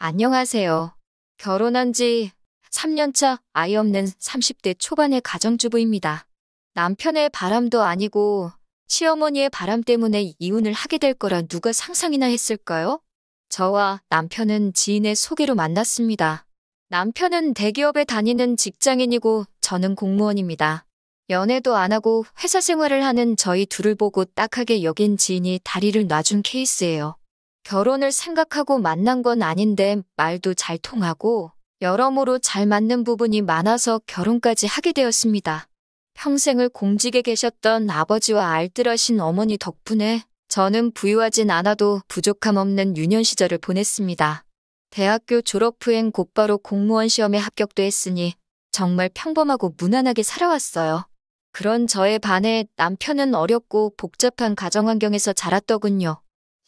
안녕하세요. 결혼한 지 3년차 아이 없는 30대 초반의 가정주부입니다. 남편의 바람도 아니고 시어머니의 바람 때문에 이혼을 하게 될 거라 누가 상상이나 했을까요? 저와 남편은 지인의 소개로 만났습니다. 남편은 대기업에 다니는 직장인이고 저는 공무원입니다. 연애도 안 하고 회사 생활을 하는 저희 둘을 보고 딱하게 여긴 지인이 다리를 놔준 케이스예요. 결혼을 생각하고 만난 건 아닌데 말도 잘 통하고 여러모로 잘 맞는 부분이 많아서 결혼까지 하게 되었습니다. 평생을 공직에 계셨던 아버지와 알뜰하신 어머니 덕분에 저는 부유하진 않아도 부족함 없는 유년 시절을 보냈습니다. 대학교 졸업 후엔 곧바로 공무원 시험에 합격도 했으니 정말 평범하고 무난하게 살아왔어요. 그런 저에 반해 남편은 어렵고 복잡한 가정 환경에서 자랐더군요.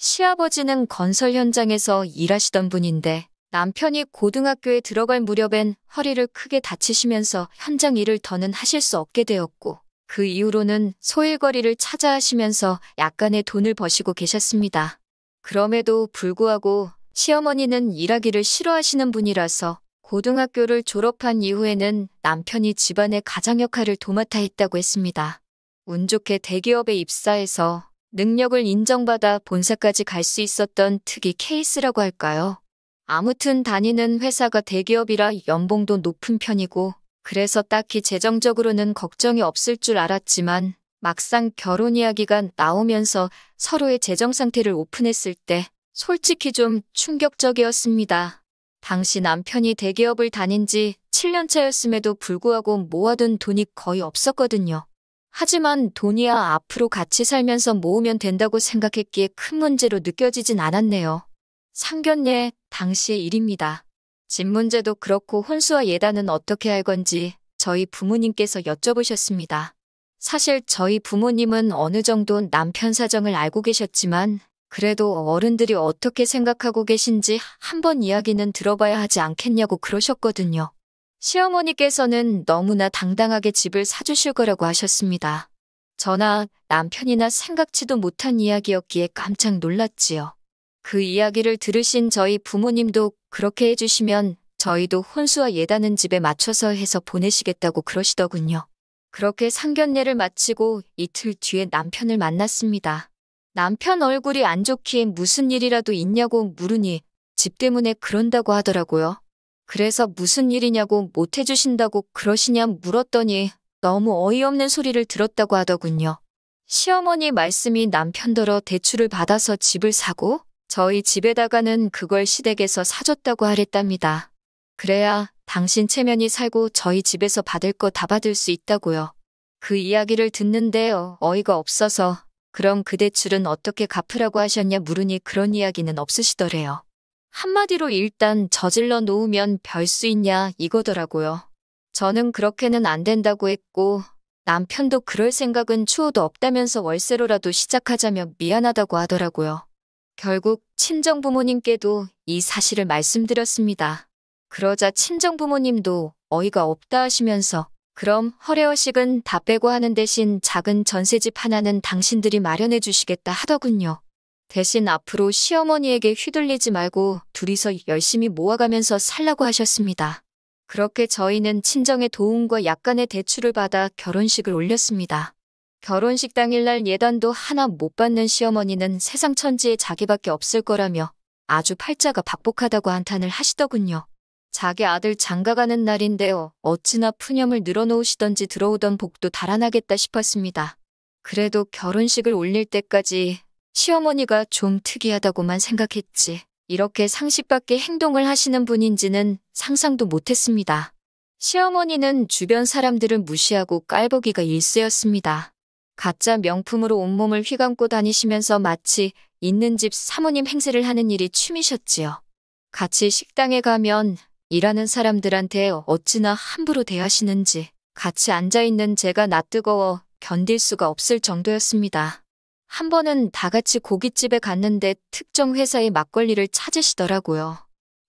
시아버지는 건설 현장에서 일하시던 분인데 남편이 고등학교에 들어갈 무렵엔 허리를 크게 다치시면서 현장 일을 더는 하실 수 없게 되었고 그 이후로는 소일거리를 찾아 하시면서 약간의 돈을 버시고 계셨습니다. 그럼에도 불구하고 시어머니는 일하기를 싫어하시는 분이라서 고등학교를 졸업한 이후에는 남편이 집안의 가장 역할을 도맡아 했다고 했습니다. 운 좋게 대기업에 입사해서 능력을 인정받아 본사까지 갈 수 있었던 특이 케이스라고 할까요? 아무튼 다니는 회사가 대기업이라 연봉도 높은 편이고 그래서 딱히 재정적으로는 걱정이 없을 줄 알았지만 막상 결혼 이야기가 나오면서 서로의 재정 상태를 오픈했을 때 솔직히 좀 충격적이었습니다. 당시 남편이 대기업을 다닌 지 7년 차였음에도 불구하고 모아둔 돈이 거의 없었거든요. 하지만 돈이야 앞으로 같이 살면서 모으면 된다고 생각했기에 큰 문제로 느껴지진 않았네요. 상견례 당시의 일입니다. 집 문제도 그렇고 혼수와 예단은 어떻게 할 건지 저희 부모님께서 여쭤보셨습니다. 사실 저희 부모님은 어느 정도 남편 사정을 알고 계셨지만 그래도 어른들이 어떻게 생각하고 계신지 한번 이야기는 들어봐야 하지 않겠냐고 그러셨거든요. 시어머니께서는 너무나 당당하게 집을 사주실 거라고 하셨습니다. 저나 남편이나 생각지도 못한 이야기였기에 깜짝 놀랐지요. 그 이야기를 들으신 저희 부모님도 그렇게 해주시면 저희도 혼수와 예단은 집에 맞춰서 해서 보내시겠다고 그러시더군요. 그렇게 상견례를 마치고 이틀 뒤에 남편을 만났습니다. 남편 얼굴이 안 좋기에 무슨 일이라도 있냐고 물으니 집 때문에 그런다고 하더라고요. 그래서 무슨 일이냐고 못 해주신다고 그러시냐 물었더니 너무 어이없는 소리를 들었다고 하더군요. 시어머니 말씀이 남편더러 대출을 받아서 집을 사고 저희 집에다가는 그걸 시댁에서 사줬다고 하랬답니다. 그래야 당신 체면이 살고 저희 집에서 받을 거 다 받을 수 있다고요. 그 이야기를 듣는데 어이가 없어서 그럼 그 대출은 어떻게 갚으라고 하셨냐 물으니 그런 이야기는 없으시더래요. 한마디로 일단 저질러 놓으면 별 수 있냐 이거더라고요. 저는 그렇게는 안 된다고 했고 남편도 그럴 생각은 추호도 없다면서 월세로라도 시작하자며 미안하다고 하더라고요. 결국 친정부모님께도 이 사실을 말씀드렸습니다. 그러자 친정부모님도 어이가 없다 하시면서 그럼 허례허식은 다 빼고 하는 대신 작은 전셋집 하나는 당신들이 마련해 주시겠다 하더군요. 대신 앞으로 시어머니에게 휘둘리지 말고 둘이서 열심히 모아가면서 살라고 하셨습니다. 그렇게 저희는 친정의 도움과 약간의 대출을 받아 결혼식을 올렸습니다. 결혼식 당일날 예단도 하나 못 받는 시어머니는 세상 천지에 자기밖에 없을 거라며 아주 팔자가 박복하다고 한탄을 하시더군요. 자기 아들 장가가는 날인데요. 어찌나 푸념을 늘어놓으시던지 들어오던 복도 달아나겠다 싶었습니다. 그래도 결혼식을 올릴 때까지 시어머니가 좀 특이하다고만 생각했지 이렇게 상식 밖의 행동을 하시는 분인지는 상상도 못했습니다. 시어머니는 주변 사람들을 무시하고 깔보기가 일쑤였습니다. 가짜 명품으로 온몸을 휘감고 다니시면서 마치 있는 집 사모님 행세를 하는 일이 취미셨지요. 같이 식당에 가면 일하는 사람들한테 어찌나 함부로 대하시는지 같이 앉아있는 제가 낯뜨거워 견딜 수가 없을 정도였습니다. 한 번은 다 같이 고깃집에 갔는데 특정 회사의 막걸리를 찾으시더라고요.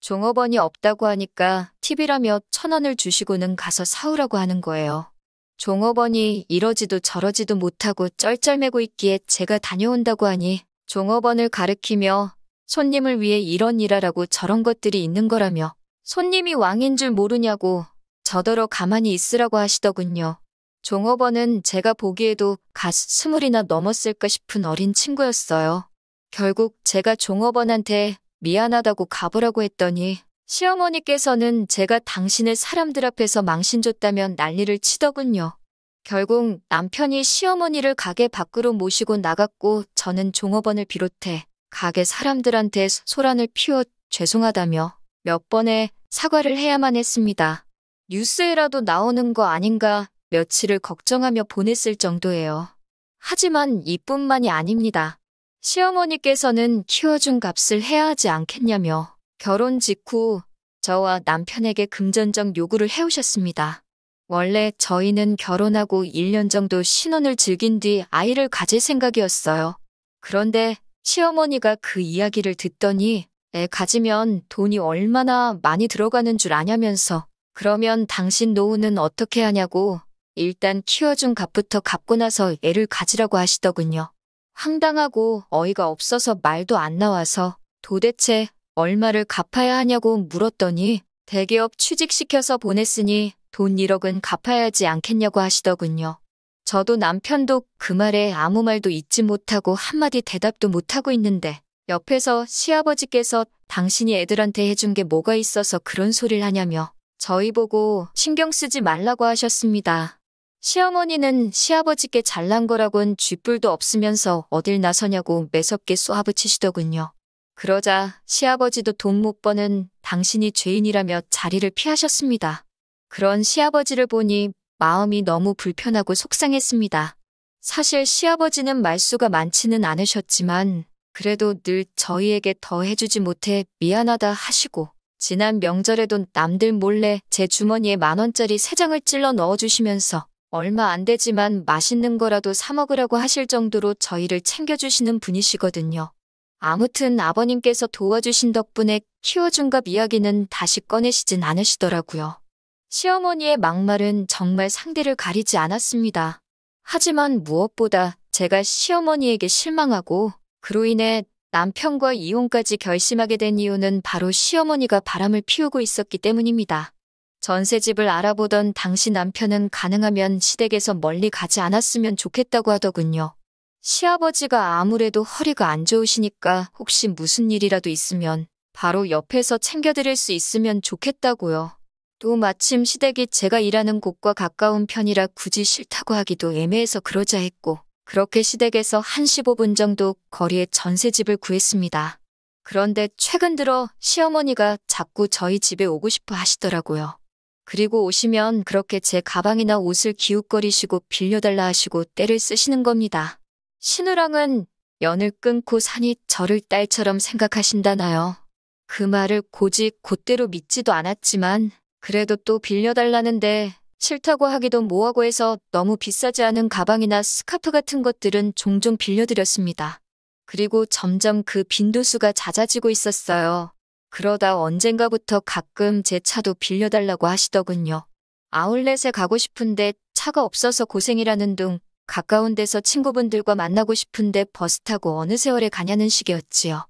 종업원이 없다고 하니까 팁이라며 1,000원을 주시고는 가서 사오라고 하는 거예요. 종업원이 이러지도 저러지도 못하고 쩔쩔매고 있기에 제가 다녀온다고 하니 종업원을 가리키며 손님을 위해 이런 일하라고 저런 것들이 있는 거라며 손님이 왕인 줄 모르냐고 저더러 가만히 있으라고 하시더군요. 종업원은 제가 보기에도 갓 20이나 넘었을까 싶은 어린 친구였어요. 결국 제가 종업원한테 미안하다고 가보라고 했더니 시어머니께서는 제가 당신을 사람들 앞에서 망신줬다면 난리를 치더군요. 결국 남편이 시어머니를 가게 밖으로 모시고 나갔고 저는 종업원을 비롯해 가게 사람들한테 소란을 피워 죄송하다며 몇 번의 사과를 해야만 했습니다. 뉴스에라도 나오는 거 아닌가 며칠을 걱정하며 보냈을 정도예요. 하지만 이뿐만이 아닙니다. 시어머니께서는 키워준 값을 해야 하지 않겠냐며 결혼 직후 저와 남편에게 금전적 요구를 해오셨습니다. 원래 저희는 결혼하고 1년 정도 신혼을 즐긴 뒤 아이를 가질 생각이었어요. 그런데 시어머니가 그 이야기를 듣더니 애 가지면 돈이 얼마나 많이 들어가는 줄 아냐면서 그러면 당신 노후는 어떻게 하냐고 일단 키워준 값부터 갚고 나서 애를 가지라고 하시더군요. 황당하고 어이가 없어서 말도 안 나와서 도대체 얼마를 갚아야 하냐고 물었더니 대기업 취직시켜서 보냈으니 돈 1억은 갚아야 하지 않겠냐고 하시더군요. 저도 남편도 그 말에 아무 말도 잊지 못하고 한마디 대답도 못하고 있는데 옆에서 시아버지께서 당신이 애들한테 해준 게 뭐가 있어서 그런 소리를 하냐며 저희 보고 신경 쓰지 말라고 하셨습니다. 시어머니는 시아버지께 잘난 거라곤 쥐뿔도 없으면서 어딜 나서냐고 매섭게 쏘아붙이시더군요. 그러자 시아버지도 돈 못 버는 당신이 죄인이라며 자리를 피하셨습니다. 그런 시아버지를 보니 마음이 너무 불편하고 속상했습니다. 사실 시아버지는 말수가 많지는 않으셨지만 그래도 늘 저희에게 더 해주지 못해 미안하다 하시고 지난 명절에도 남들 몰래 제 주머니에 10,000원짜리 3장을 찔러 넣어주시면서 얼마 안 되지만 맛있는 거라도 사 먹으라고 하실 정도로 저희를 챙겨주시는 분이시거든요. 아무튼 아버님께서 도와주신 덕분에 키워준 값 이야기는 다시 꺼내시진 않으시더라고요. 시어머니의 막말은 정말 상대를 가리지 않았습니다. 하지만 무엇보다 제가 시어머니에게 실망하고 그로 인해 남편과 이혼까지 결심하게 된 이유는 바로 시어머니가 바람을 피우고 있었기 때문입니다. 전셋집을 알아보던 당시 남편은 가능하면 시댁에서 멀리 가지 않았으면 좋겠다고 하더군요. 시아버지가 아무래도 허리가 안 좋으시니까 혹시 무슨 일이라도 있으면 바로 옆에서 챙겨드릴 수 있으면 좋겠다고요. 또 마침 시댁이 제가 일하는 곳과 가까운 편이라 굳이 싫다고 하기도 애매해서 그러자 했고 그렇게 시댁에서 한 15분 정도 거리에 전셋집을 구했습니다. 그런데 최근 들어 시어머니가 자꾸 저희 집에 오고 싶어 하시더라고요. 그리고 오시면 그렇게 제 가방이나 옷을 기웃거리시고 빌려달라 하시고 떼를 쓰시는 겁니다. 신우랑은 연을 끊고 사니 저를 딸처럼 생각하신다나요. 그 말을 고지 곧대로 믿지도 않았지만 그래도 또 빌려달라는데 싫다고 하기도 뭐하고 해서 너무 비싸지 않은 가방이나 스카프 같은 것들은 종종 빌려드렸습니다. 그리고 점점 그 빈도수가 잦아지고 있었어요. 그러다 언젠가부터 가끔 제 차도 빌려달라고 하시더군요. 아울렛에 가고 싶은데 차가 없어서 고생이라는 둥 가까운 데서 친구분들과 만나고 싶은데 버스 타고 어느 세월에 가냐는 식이었지요.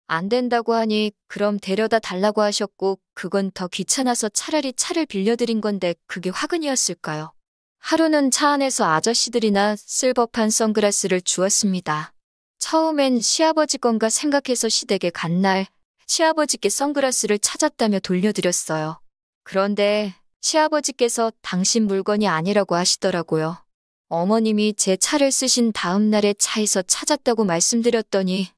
안 된다고 하니 그럼 데려다 달라고 하셨고 그건 더 귀찮아서 차라리 차를 빌려드린 건데 그게 화근이었을까요? 하루는 차 안에서 아저씨들이나 쓸 법한 선글라스를 주었습니다. 처음엔 시아버지 건가 생각해서 시댁에 간 날 시아버지께 선글라스를 찾았다며 돌려드렸어요. 그런데 시아버지께서 당신 물건이 아니라고 하시더라고요. 어머님이 제 차를 쓰신 다음 날에 차에서 찾았다고 말씀드렸더니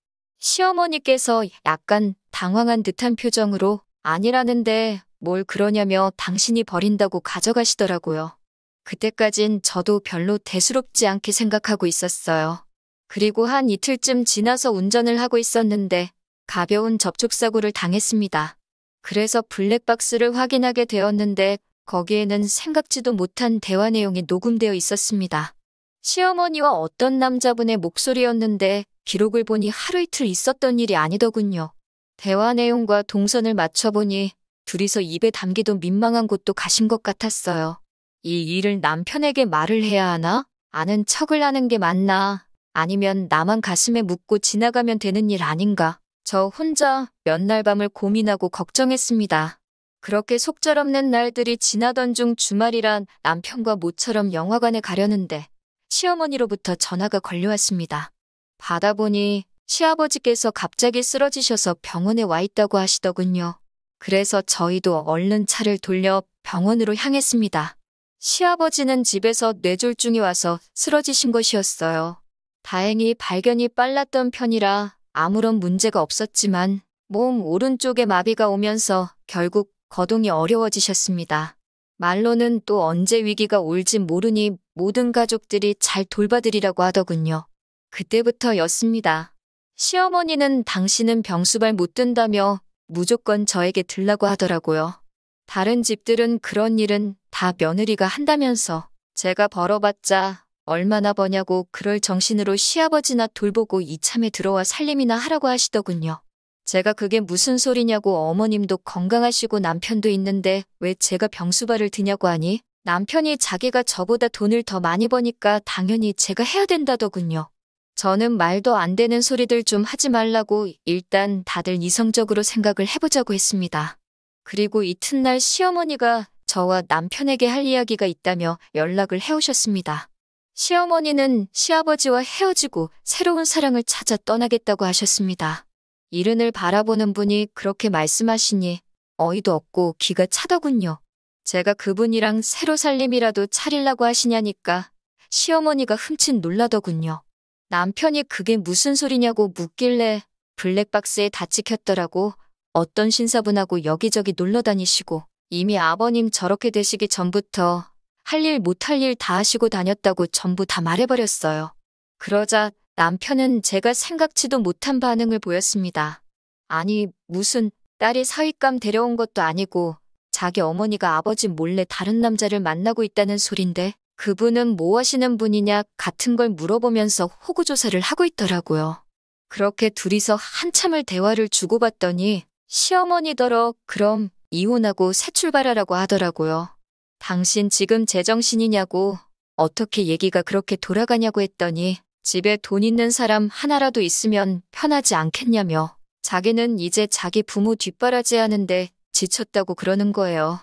시어머니께서 약간 당황한 듯한 표정으로 아니라는데 뭘 그러냐며 당신이 버린다고 가져가시더라고요. 그때까진 저도 별로 대수롭지 않게 생각하고 있었어요. 그리고 한 이틀쯤 지나서 운전을 하고 있었는데 가벼운 접촉사고를 당했습니다. 그래서 블랙박스를 확인하게 되었는데 거기에는 생각지도 못한 대화 내용이 녹음되어 있었습니다. 시어머니와 어떤 남자분의 목소리였는데 기록을 보니 하루 이틀 있었던 일이 아니더군요. 대화 내용과 동선을 맞춰보니 둘이서 입에 담기도 민망한 곳도 가신 것 같았어요. 이 일을 남편에게 말을 해야 하나? 아는 척을 하는 게 맞나? 아니면 나만 가슴에 묻고 지나가면 되는 일 아닌가? 저 혼자 몇 날 밤을 고민하고 걱정했습니다. 그렇게 속절없는 날들이 지나던 중 주말이란 남편과 모처럼 영화관에 가려는데 시어머니로부터 전화가 걸려왔습니다. 받아보니 시아버지께서 갑자기 쓰러지셔서 병원에 와 있다고 하시더군요. 그래서 저희도 얼른 차를 돌려 병원으로 향했습니다. 시아버지는 집에서 뇌졸중이 와서 쓰러지신 것이었어요. 다행히 발견이 빨랐던 편이라 아무런 문제가 없었지만 몸 오른쪽에 마비가 오면서 결국 거동이 어려워지셨습니다. 말로는 또 언제 위기가 올지 모르니 모든 가족들이 잘 돌봐드리라고 하더군요. 그때부터였습니다. 시어머니는 당신은 병수발 못 든다며 무조건 저에게 들라고 하더라고요. 다른 집들은 그런 일은 다 며느리가 한다면서 제가 벌어봤자 얼마나 버냐고 그럴 정신으로 시아버지나 돌보고 이참에 들어와 살림이나 하라고 하시더군요. 제가 그게 무슨 소리냐고 어머님도 건강하시고 남편도 있는데 왜 제가 병수발을 드냐고 하니 남편이 자기가 저보다 돈을 더 많이 버니까 당연히 제가 해야 된다더군요. 저는 말도 안 되는 소리들 좀 하지 말라고 일단 다들 이성적으로 생각을 해보자고 했습니다. 그리고 이튿날 시어머니가 저와 남편에게 할 이야기가 있다며 연락을 해오셨습니다. 시어머니는 시아버지와 헤어지고 새로운 사랑을 찾아 떠나겠다고 하셨습니다. 이른을 바라보는 분이 그렇게 말씀하시니 어이도 없고 기가 차더군요. 제가 그분이랑 새로 살림이라도 차리려고 하시냐니까 시어머니가 흠칫 놀라더군요. 남편이 그게 무슨 소리냐고 묻길래 블랙박스에 다 찍혔더라고. 어떤 신사분하고 여기저기 놀러 다니시고 이미 아버님 저렇게 되시기 전부터 할 일 못할 일 다 하시고 다녔다고 전부 다 말해버렸어요. 그러자 남편은 제가 생각지도 못한 반응을 보였습니다. 아니 무슨 딸이 사윗감 데려온 것도 아니고 자기 어머니가 아버지 몰래 다른 남자를 만나고 있다는 소린데 그분은 뭐 하시는 분이냐 같은 걸 물어보면서 호구조사를 하고 있더라고요. 그렇게 둘이서 한참을 대화를 주고받더니 시어머니더러 그럼 이혼하고 새 출발하라고 하더라고요. 당신 지금 제정신이냐고 어떻게 얘기가 그렇게 돌아가냐고 했더니 집에 돈 있는 사람 하나라도 있으면 편하지 않겠냐며 자기는 이제 자기 부모 뒷바라지 하는데 지쳤다고 그러는 거예요.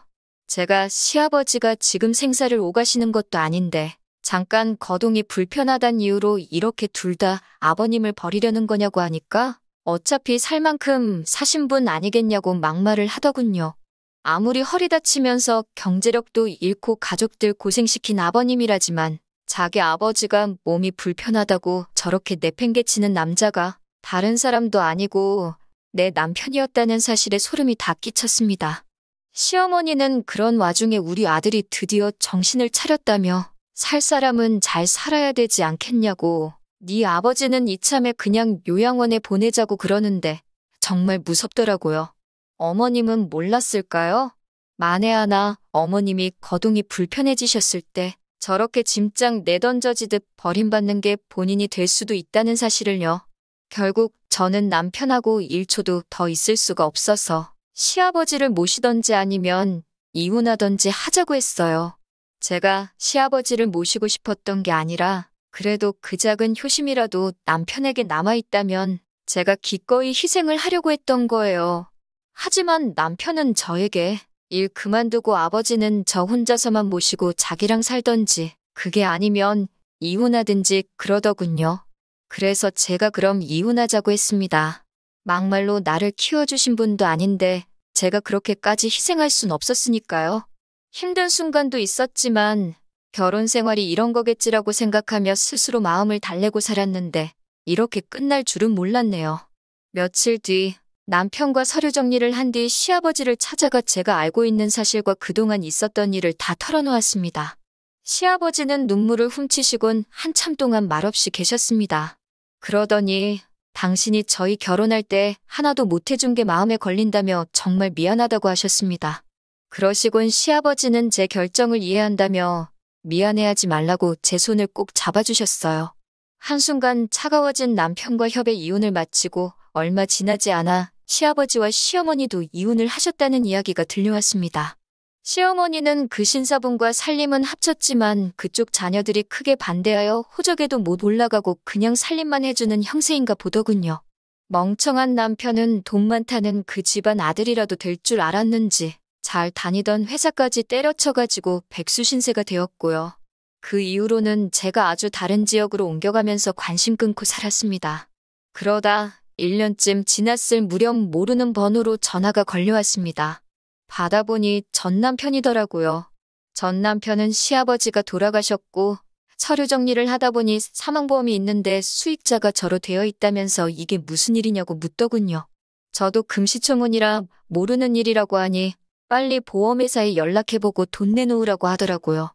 제가 시아버지가 지금 생사를 오가시는 것도 아닌데 잠깐 거동이 불편하단 이유로 이렇게 둘 다 아버님을 버리려는 거냐고 하니까 어차피 살 만큼 사신 분 아니겠냐고 막말을 하더군요. 아무리 허리 다치면서 경제력도 잃고 가족들 고생시킨 아버님이라지만 자기 아버지가 몸이 불편하다고 저렇게 내팽개치는 남자가 다른 사람도 아니고 내 남편이었다는 사실에 소름이 다 끼쳤습니다. 시어머니는 그런 와중에 우리 아들이 드디어 정신을 차렸다며 살 사람은 잘 살아야 되지 않겠냐고 네 아버지는 이참에 그냥 요양원에 보내자고 그러는데 정말 무섭더라고요. 어머님은 몰랐을까요? 만에 하나 어머님이 거동이 불편해지셨을 때 저렇게 짐짝 내던져지듯 버림받는 게 본인이 될 수도 있다는 사실을요. 결국 저는 남편하고 1초도 더 있을 수가 없어서 시아버지를 모시던지 아니면 이혼하던지 하자고 했어요. 제가 시아버지를 모시고 싶었던 게 아니라 그래도 그 작은 효심이라도 남편에게 남아있다면 제가 기꺼이 희생을 하려고 했던 거예요. 하지만 남편은 저에게 일 그만두고 아버지는 저 혼자서만 모시고 자기랑 살던지 그게 아니면 이혼하든지 그러더군요. 그래서 제가 그럼 이혼하자고 했습니다. 막말로 나를 키워주신 분도 아닌데 제가 그렇게까지 희생할 순 없었으니까요. 힘든 순간도 있었지만 결혼 생활이 이런 거겠지라고 생각하며 스스로 마음을 달래고 살았는데 이렇게 끝날 줄은 몰랐네요. 며칠 뒤 남편과 서류 정리를 한 뒤 시아버지를 찾아가 제가 알고 있는 사실과 그동안 있었던 일을 다 털어놓았습니다. 시아버지는 눈물을 훔치시곤 한참 동안 말없이 계셨습니다. 그러더니 당신이 저희 결혼할 때 하나도 못해준 게 마음에 걸린다며 정말 미안하다고 하셨습니다. 그러시곤 시아버지는 제 결정을 이해한다며 미안해하지 말라고 제 손을 꼭 잡아주셨어요. 한순간 차가워진 남편과 협의 이혼을 마치고 얼마 지나지 않아 시아버지와 시어머니도 이혼을 하셨다는 이야기가 들려왔습니다. 시어머니는 그 신사분과 살림은 합쳤지만 그쪽 자녀들이 크게 반대하여 호적에도 못 올라가고 그냥 살림만 해주는 형세인가 보더군요. 멍청한 남편은 돈 많다는 그 집안 아들이라도 될 줄 알았는지 잘 다니던 회사까지 때려쳐가지고 백수 신세가 되었고요. 그 이후로는 제가 아주 다른 지역으로 옮겨가면서 관심 끊고 살았습니다. 그러다 1년쯤 지났을 무렵 모르는 번호로 전화가 걸려왔습니다. 받아보니 전 남편이더라고요. 전 남편은 시아버지가 돌아가셨고 서류 정리를 하다 보니 사망보험이 있는데 수익자가 저로 되어 있다면서 이게 무슨 일이냐고 묻더군요. 저도 금시초문이라 모르는 일이라고 하니 빨리 보험회사에 연락해보고 돈 내놓으라고 하더라고요.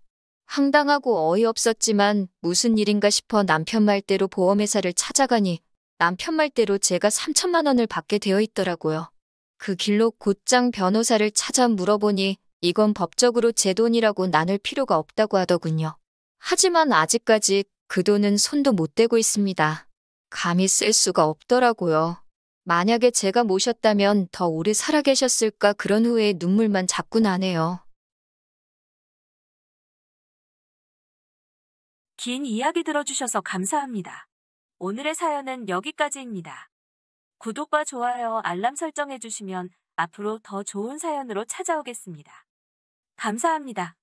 황당하고 어이없었지만 무슨 일인가 싶어 남편 말대로 보험회사를 찾아가니 남편 말대로 제가 3천만 원을 받게 되어 있더라고요. 그 길로 곧장 변호사를 찾아 물어보니 이건 법적으로 제 돈이라고 나눌 필요가 없다고 하더군요. 하지만 아직까지 그 돈은 손도 못 대고 있습니다. 감히 쓸 수가 없더라고요. 만약에 제가 모셨다면 더 오래 살아 계셨을까 그런 후에 눈물만 자꾸 나네요. 긴 이야기 들어주셔서 감사합니다. 오늘의 사연은 여기까지입니다. 구독과 좋아요, 알람 설정해주시면 앞으로 더 좋은 사연으로 찾아오겠습니다. 감사합니다.